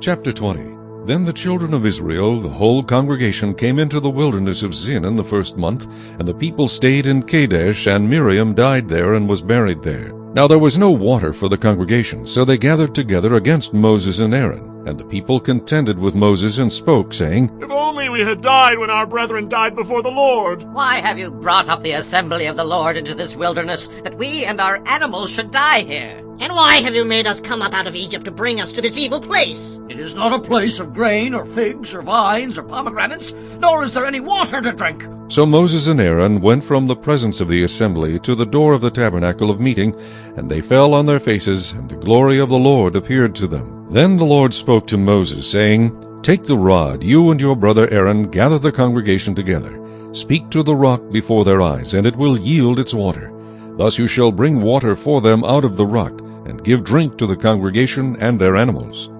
Chapter 20. Then the children of Israel, the whole congregation, came into the wilderness of Zin in the first month, and the people stayed in Kadesh, and Miriam died there and was buried there. Now there was no water for the congregation, so they gathered together against Moses and Aaron. And the people contended with Moses and spoke, saying, If only we had died when our brethren died before the Lord! Why have you brought up the assembly of the Lord into this wilderness, that we and our animals should die here? And why have you made us come up out of Egypt to bring us to this evil place? It is not a place of grain, or figs, or vines, or pomegranates, nor is there any water to drink. So Moses and Aaron went from the presence of the assembly to the door of the tabernacle of meeting, and they fell on their faces, and the glory of the Lord appeared to them. Then the Lord spoke to Moses, saying, Take the rod, you and your brother Aaron, gather the congregation together. Speak to the rock before their eyes, and it will yield its water. Thus you shall bring water for them out of the rock, and give drink to the congregation and their animals.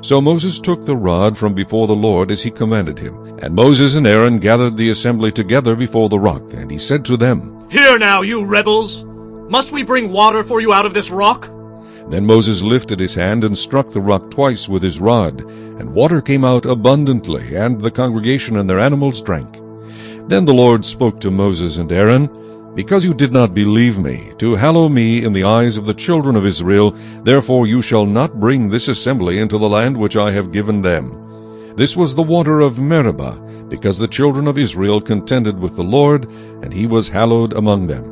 So Moses took the rod from before the Lord as he commanded him. And Moses and Aaron gathered the assembly together before the rock, and he said to them, Hear now, you rebels! Must we bring water for you out of this rock? Then Moses lifted his hand and struck the rock twice with his rod, and water came out abundantly, and the congregation and their animals drank. Then the Lord spoke to Moses and Aaron, Because you did not believe me, to hallow me in the eyes of the children of Israel, therefore you shall not bring this assembly into the land which I have given them. This was the water of Meribah, because the children of Israel contended with the Lord, and he was hallowed among them.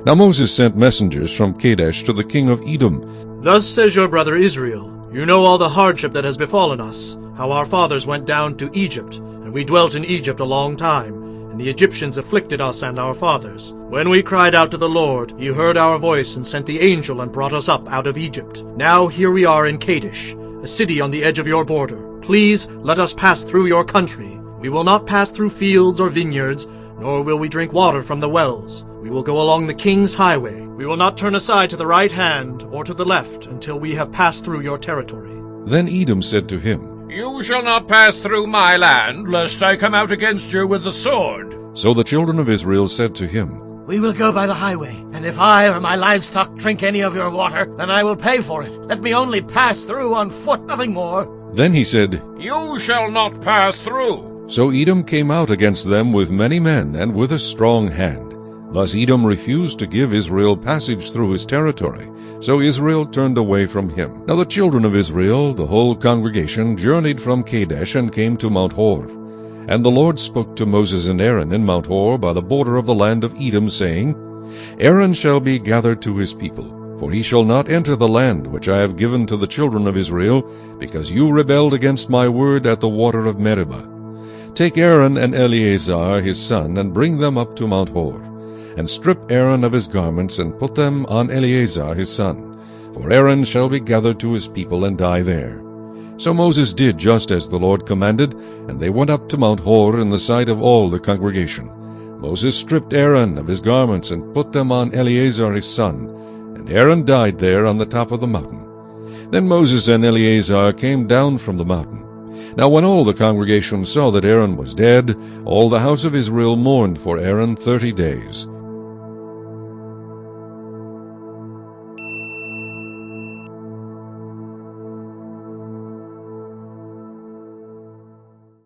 Now Moses sent messengers from Kadesh to the king of Edom. Thus says your brother Israel, You know all the hardship that has befallen us, how our fathers went down to Egypt, and we dwelt in Egypt a long time, and the Egyptians afflicted us and our fathers. When we cried out to the Lord, he heard our voice and sent the angel and brought us up out of Egypt. Now here we are in Kadesh, a city on the edge of your border. Please let us pass through your country. We will not pass through fields or vineyards, nor will we drink water from the wells. We will go along the king's highway. We will not turn aside to the right hand or to the left until we have passed through your territory. Then Edom said to him, You shall not pass through my land, lest I come out against you with the sword. So the children of Israel said to him, We will go by the highway, and if I or my livestock drink any of your water, then I will pay for it. Let me only pass through on foot, nothing more. Then he said, You shall not pass through. So Edom came out against them with many men and with a strong hand. Thus Edom refused to give Israel passage through his territory. So Israel turned away from him. Now the children of Israel, the whole congregation, journeyed from Kadesh and came to Mount Hor. And the Lord spoke to Moses and Aaron in Mount Hor by the border of the land of Edom, saying, Aaron shall be gathered to his people, for he shall not enter the land which I have given to the children of Israel, because you rebelled against my word at the water of Meribah. Take Aaron and Eleazar his son, and bring them up to Mount Hor. And strip Aaron of his garments, and put them on Eleazar his son. For Aaron shall be gathered to his people, and die there. So Moses did just as the Lord commanded, and they went up to Mount Hor in the sight of all the congregation. Moses stripped Aaron of his garments, and put them on Eleazar his son. And Aaron died there on the top of the mountain. Then Moses and Eleazar came down from the mountain. Now when all the congregation saw that Aaron was dead, all the house of Israel mourned for Aaron 30 days.